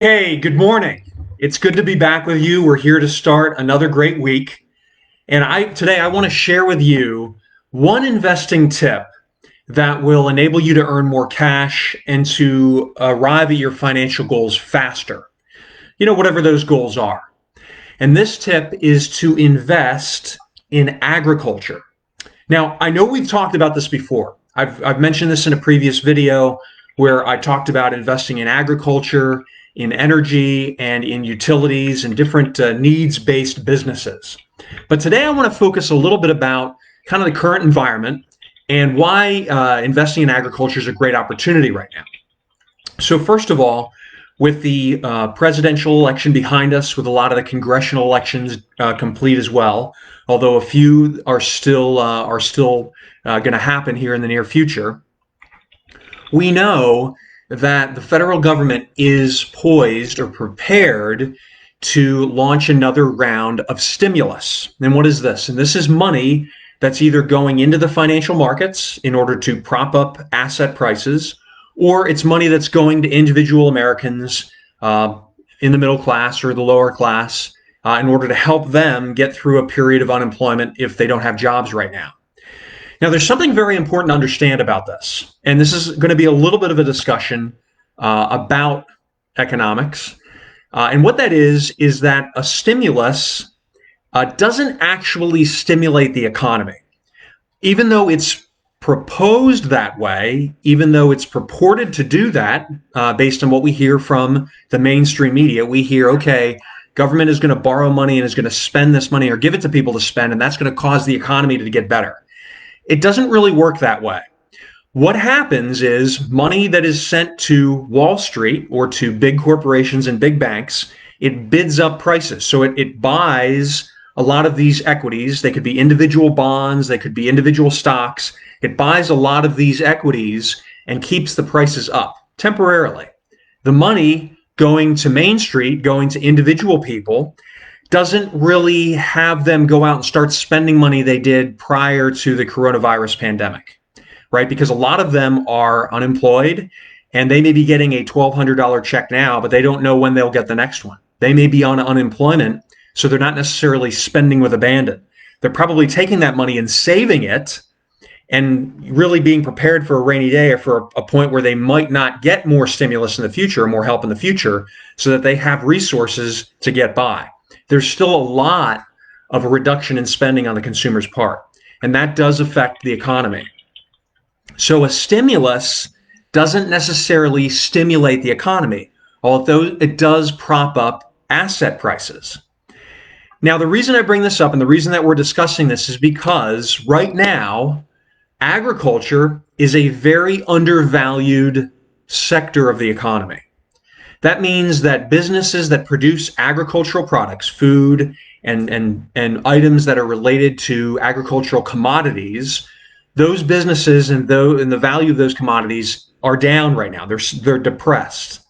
Hey, good morning. It's good to be back with you. We're here to start another great week. And today I want to share with you one investing tip that will enable you to earn more cash and to arrive at your financial goals faster. Whatever those goals are. And this tip is to invest in agriculture. Now, I know we've talked about this before. I've mentioned this in a previous video where I talked about investing in agriculture, in energy, and in utilities and different needs-based businesses. But today I want to focus a little bit about kind of the current environment and why investing in agriculture is a great opportunity right now. So first of all, with the presidential election behind us, with a lot of the congressional elections complete as well, although a few are still going to happen here in the near future, we know that the federal government is poised or prepared to launch another round of stimulus. And what is this? And this is money that's either going into the financial markets in order to prop up asset prices, or it's money that's going to individual Americans in the middle class or the lower class in order to help them get through a period of unemployment if they don't have jobs right now. Now, there's something very important to understand about this, and this is going to be a little bit of a discussion about economics. And what that is that a stimulus doesn't actually stimulate the economy. Even though it's proposed that way, even though it's purported to do that, based on what we hear from the mainstream media, we hear, okay, government is going to borrow money and is going to spend this money or give it to people to spend, and that's going to cause the economy to get better. It doesn't really work that way. What happens is money that is sent to Wall Street or to big corporations and big banks, it bids up prices. So it buys a lot of these equities. They could be individual bonds, they could be individual stocks. It buys a lot of these equities and keeps the prices up temporarily. The money going to Main Street, going to individual people, doesn't really have them go out and start spending money they did prior to the coronavirus pandemic, right? Because a lot of them are unemployed and they may be getting a $1,200 check now, but they don't know when they'll get the next one. They may be on unemployment, so they're not necessarily spending with abandon. They're probably taking that money and saving it and really being prepared for a rainy day or for a point where they might not get more stimulus in the future or more help in the future so that they have resources to get by. There's still a lot of a reduction in spending on the consumer's part, and that does affect the economy. So a stimulus doesn't necessarily stimulate the economy, although it does prop up asset prices. Now, the reason I bring this up and the reason that we're discussing this is because right now, agriculture is a very undervalued sector of the economy. That means that businesses that produce agricultural products, food, and items that are related to agricultural commodities, those businesses and the value of those commodities are down right now. They're depressed.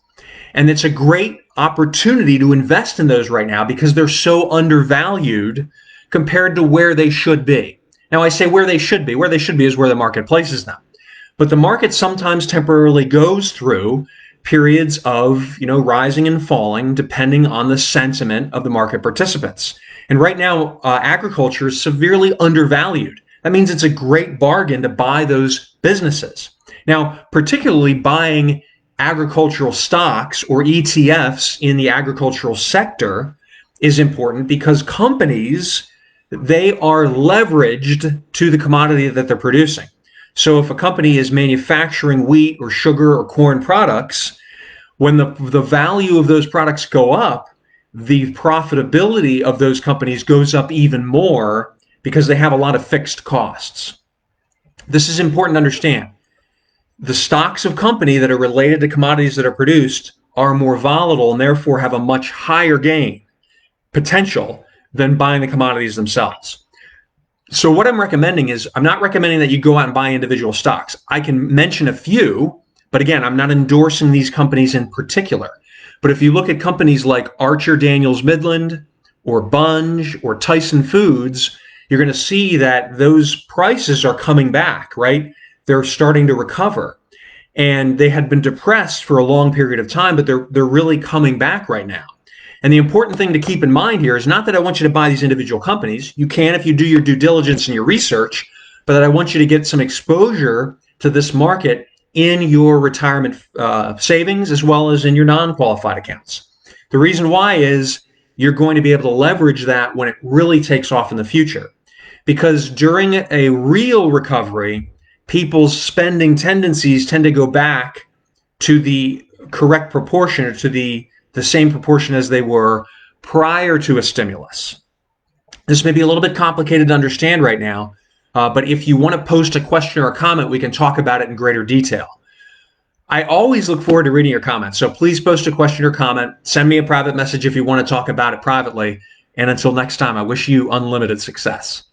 And it's a great opportunity to invest in those right now because they're so undervalued compared to where they should be. Now, I say where they should be. Where they should be is where the market places them. But the market sometimes temporarily goes through periods of rising and falling depending on the sentiment of the market participants. And right now, agriculture is severely undervalued. That means it's a great bargain to buy those businesses. Now, particularly buying agricultural stocks or ETFs in the agricultural sector is important because companies, they are leveraged to the commodity that they're producing. So if a company is manufacturing wheat or sugar or corn products, when the value of those products go up, the profitability of those companies goes up even more because they have a lot of fixed costs. This is important to understand. The stocks of company that are related to commodities that are produced are more volatile and therefore have a much higher gain potential than buying the commodities themselves. So what I'm recommending is, I'm not recommending that you go out and buy individual stocks. I can mention a few, but again, I'm not endorsing these companies in particular. But if you look at companies like Archer Daniels Midland or Bunge or Tyson Foods, you're going to see that those prices are coming back, right? They're starting to recover. and they had been depressed for a long period of time, but they're really coming back right now. And the important thing to keep in mind here is not that I want you to buy these individual companies. You can if you do your due diligence and your research, but that I want you to get some exposure to this market in your retirement savings as well as in your non-qualified accounts. The reason why is you're going to be able to leverage that when it really takes off in the future. Because during a real recovery, people's spending tendencies tend to go back to the correct proportion, or to the same proportion as they were prior to a stimulus. This may be a little bit complicated to understand right now, but if you want to post a question or a comment, we can talk about it in greater detail. I always look forward to reading your comments, so please post a question or comment. Send me a private message if you want to talk about it privately. And until next time, I wish you unlimited success.